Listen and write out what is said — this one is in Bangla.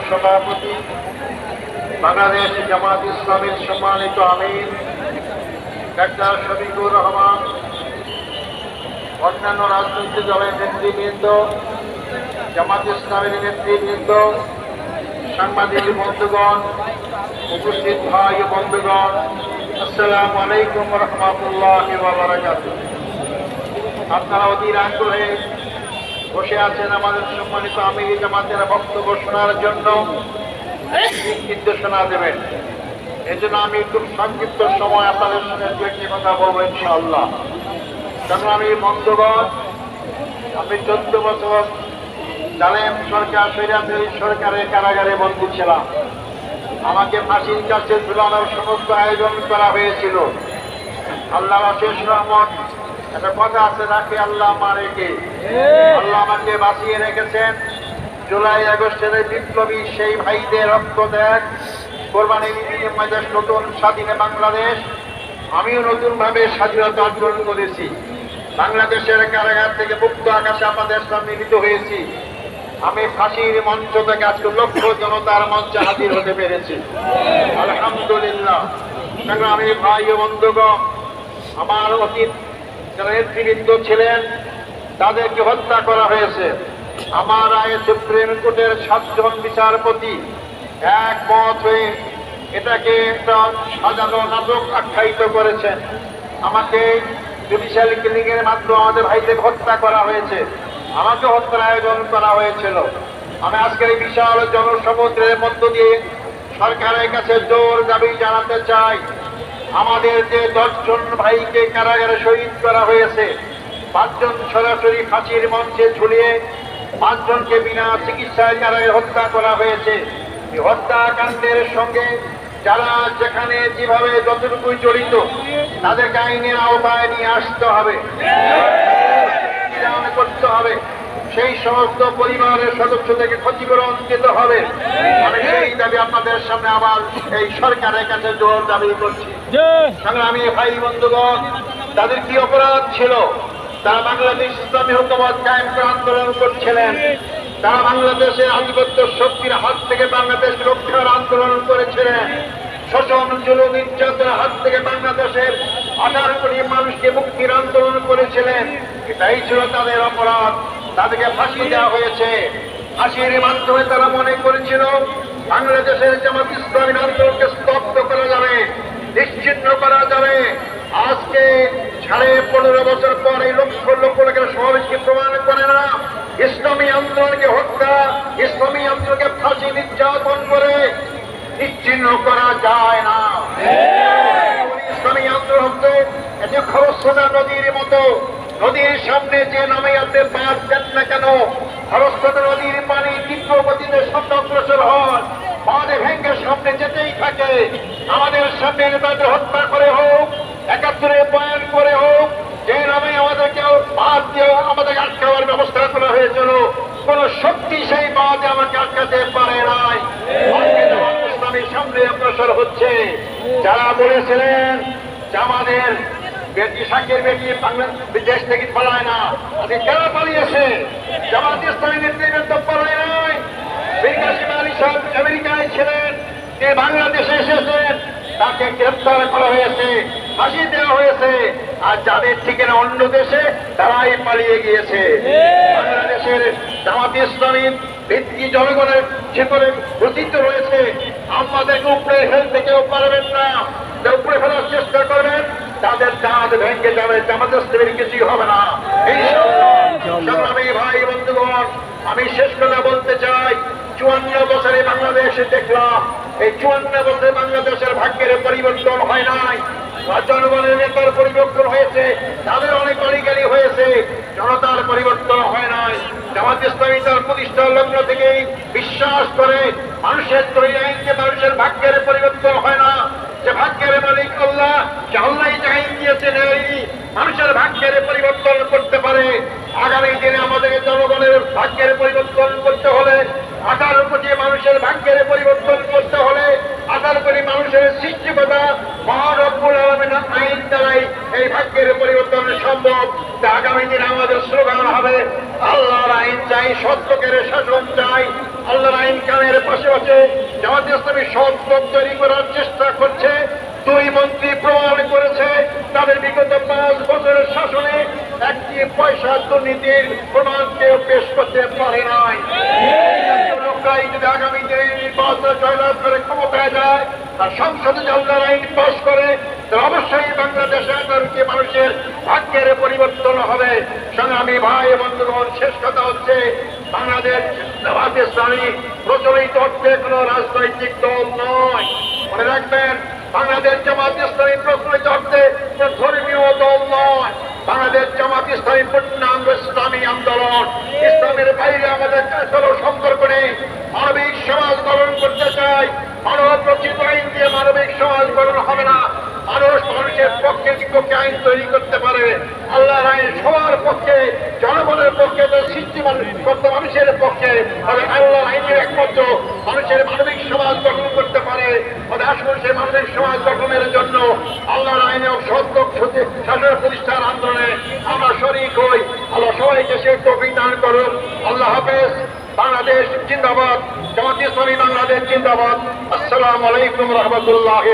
সভাপতি, বাংলাদেশ জামাত ইসলামের সম্মানিত আমির ডাক্তার শফিকুর রহমান, অন্যান্য রাজনৈতিক দলের নেতৃবৃন্দ, জামাত ইসলামের নেতৃবৃন্দ, সাংবাদিক বন্ধুগণ, উপস্থিত ভাই ও বন্ধুগণ, আসসালামু আলাইকুম রহমতুল্লাহি ওয়া বারাকাতুহু। আপনারা অধীর আগ্রহে বসে আছেন আমাদের সম্মানিত আমির জামাতের বক্তব্য শোনার জন্য, নির্দেশনা দেবেন। এজন্য আমি খুব সংক্ষিপ্ত সময় আপনাদের সঙ্গে দু একটি কথা বলবো ইনশাআল্লাহ। কারণ আমি বন্ধুগণ, আমি 14 বছর জালেম সরকার, স্বৈরাচারী সরকারের কারাগারে বন্দী ছিলাম। আমাকে ফাঁসির কাছে ঝুলানোর সমস্ত আয়োজন করা হয়েছিল। আল্লাহ শেষ রহমত, একটা কথা আছে, রাখে আল্লাহ মারে কে। আল্লাহ আমাকে বাঁচিয়ে রেখেছেন। জুলাই আগস্টের বিপ্লবী সেই ভাইদের রক্ত দেখ কোরবানির বিনিময়ে নতুন স্বাধীন বাংলাদেশ, আমিও নতুনভাবে স্বাধীনতা অর্জন করেছি। বাংলাদেশের কারাগার থেকে মুক্ত আকাশে আপনাদের সামনে মিলিত হয়েছি। আমি ফাঁসির মঞ্চ থেকে আজকে লক্ষ জনতার মঞ্চে হাজির হতে পেরেছি, আলহামদুলিল্লাহ। কারণ আমি ভাই ও বন্ধুগণ, আমার অতীত যারা নেতৃবৃন্দ ছিলেন তাদেরকে হত্যা করা হয়েছে। আমার রায়ে সুপ্রিম কোর্টের 7 জন বিচারপতি একমত হয়ে এটাকে একটা সাজানো নাটক আখ্যায়িত করেছেন। আমাকে জুডিশিয়াল কিলিং এর মাধ্যমে আমাদের ভাইদের হত্যা করা হয়েছে, আমাকে হত্যার আয়োজন করা হয়েছিল। আমি আজকের এই বিশাল জনসমুদ্রের মধ্য দিয়ে সরকারের কাছে জোর দাবি জানাতে চাই, আমাদের যে 10 জন ভাইকে কারাগারে শহীদ করা হয়েছে, 5 জন সরাসরি ফাঁসির মঞ্চে ঝুলিয়ে 5 জনকে বিনা চিকিৎসায় কারাগারে হত্যা করা হয়েছে। এই হত্যাকাণ্ডের সঙ্গে যারা যেখানে যেভাবে যতটুকু জড়িত তাদেরকে আইনের আওতায় নিয়ে আসতে হবে, করতে হবে। সেই সমস্ত পরিবারের সদস্যদেরকে ক্ষতিপূরণ দিতে হবে। আমি সেই দাবি আপনাদের সামনে আবার এই সরকারের কাছে জোর দাবি করছি। সংগ্রামী ভাই বন্ধুগণ, তাদের কি অপরাধ ছিল? তারা বাংলাদেশ ইসলামী হুকুমত কায়েম করে আন্দোলন করছিলেন। তারা বাংলাদেশের আধিপত্য শক্তির হাত থেকে বাংলাদেশ রক্ষার আন্দোলন করেছিলেন। শোষণ, জুলুম, নির্যাতনের হাত থেকে বাংলাদেশের 18 কোটি মানুষকে মুক্তির আন্দোলন করেছিলেন। এটাই ছিল তাদের অপরাধ। তাদেরকে ফাঁসি দেওয়া হয়েছে। ফাঁসির মাধ্যমে তারা মনে করেছিল বাংলাদেশের জামাত ইসলামী আন্দোলনকে স্তব্ধ করা যাবে, নিশ্চিহ্ন করা যাবে। আজকে 15.5 বছর পর এই লক্ষ লক্ষ লোকের সমাবেশকে প্রমাণ করে না ইসলামী আন্দোলনকে হত্যা, ইসলামী আন্দোলনকে ফাঁসি নির্যাতন করে নিশ্চিহ্ন করা যায় না। ইসলামী আন্দোলন তো এটি খরস্রোতা নদীর মতো, নদীর সামনে যে নামে আপনি বাদ দেন না কেন, খরস্রোতা নদীর পানি তীব্র গতিতে সামনে অগ্রসর হয়, বাঁধে ভেঙে সামনে যেতেই থাকে। আমাদের সামনে নেতাদের হত্যা করে হোক, 71 বয়ান করে হোক, যে নামে আমাদেরকে বাদ দিয়ে আমাদের আটকাবার ব্যবস্থা করা হয়েছিল, কোন শক্তি সেই বাদে আমাকে আটকাতে পারে নাই। ইসলামের সামনে অগ্রসর হচ্ছে। যারা বলেছিলেন যে আমাদের বেটি শাকের বেটি বাংলাদেশ থেকে পালায় না, আজকে কেন পালিয়েছে? জামাত ইসলামী নেতৃবৃন্দ পালায় নাই। মীর কাসেম আলী সাহেব আমেরিকায় ছিলেন, যে বাংলাদেশে এসেছেন, তাকে গ্রেফতার করা হয়েছে, ফাঁসি দেওয়া হয়েছে। আর যাদের ঠিকানা অন্য দেশে, তারাই পালিয়ে গিয়েছে। বাংলাদেশের জামাত ইসলামী ভিত্তি জনগণের ভেতরে গঠিত রয়েছে। আমাদেরকে উপরে ফেলতে কেউ পারবেন না। উপরে ফেলার চেষ্টা করবেন, তাদের দাঁত ভেঙে যাবে, জামাত ইসলামীর কিছুই হবে না। সংগ্রামী ভাই বন্ধুগণ, আমি শেষ কথা বলতে চাই, 54 বছরে বাংলাদেশে দেখলাম, এই 54 বছরে বাংলাদেশের ভাগ্যের পরিবর্তন হয় নাই। জনগণের নেতার পরিবর্তন হয়েছে, তাদের অনেক অলিগালি হয়েছে, জনতার পরিবর্তন হয় নাই। জামাত ইসলামী তার প্রতিষ্ঠার লগ্ন থেকেই বিশ্বাস করে মানুষের তৈরি আইনকে মানুষের ভাগ্যের পরিবর্তন হয় না। যে ভাগ্যের মালিক আল্লাহ, যে আল্লাহ আইন দিয়েছেন, মানুষের ভাগ্যের পরিবর্তন করতে পারে। আগামী দিনে আমাদের জনগণের ভাগ্যের পরিবর্তন করতে হলে, 18 কোটি মানুষের ভাগ্যের পরিবর্তন করতে হলে, 18 কোটি মানুষের সৃষ্টিকতা মহান রব্বুল আলামিনের আইন দ্বারাই এই ভাগ্যের পরিবর্তন সম্ভব। আগামী দিনে আমাদের স্লোগান হবে, আল্লাহর আইন চাই, সৎ লোকের শাসন চাই। আল্লাহর আইন কায়েমের পাশাপাশি জামাত ইসলামী সৎ লোক তৈরি করার চেষ্টা করছে। দুই মন্ত্রী প্রমাণ করেছে তাদের বিগত 5 বছরের শাসনে একটি পয়সা দুর্নীতির প্রমাণ কেউ পেশ করতে পারে নাই। লোকরাই যদি আগামী দিনে নির্বাচনে জয়লাভ করে ক্ষমতায় যায় আর সংসদে আল্লাহর আইন পাশ করে, অবশ্যই বাংলাদেশের মানুষের ভাগ্যের পরিবর্তন হবে। সংগ্রামী ভাই বন্ধুগণ, শেষ কথা হচ্ছে বাংলাদেশ জামাত ইসলামী প্রচলিত অর্থে কোনো রাজনৈতিক দল নয়। মনে রাখবেন, বাংলাদেশ জামাত ইসলামী প্রচলিত অর্থে ধর্মীয় দল নয়। বাংলাদেশ জামাত ইসলামী পূর্ণাঙ্গ ইসলামী আন্দোলন। ইসলামের বাইরে আমাদের কোনো সম্পর্ক নেই। মানবিক সমাজ গঠন করতে চাই। মানব রচিত আইন দিয়ে মানবিক সমাজ গঠন হবে না। মানুষ মানুষের পক্ষে বিপক্ষে আইন তৈরি করতে পারে। আল্লাহর আইন সবার পক্ষে, জনগণের পক্ষে, সৃষ্টি করতে মানুষের পক্ষে। তবে আল্লাহর আইনের একমাত্র মানুষের মানবিক সমাজ গঠন করতে পারে। আসুন সেই মানবিক সমাজ গঠনের জন্য আল্লাহর আইনে সত্য শাসন প্রতিষ্ঠার আন্দোলনে আমরা শরীক হই। আল্লাহ সবাইকে সেই তৌফিক দান করুন। আল্লাহ হাফেজ। বাংলাদেশ জিন্দাবাদ। জামাত ইসলামী বাংলাদেশ জিন্দাবাদ। আসসালামু আলাইকুম রহমতুল্লাহ।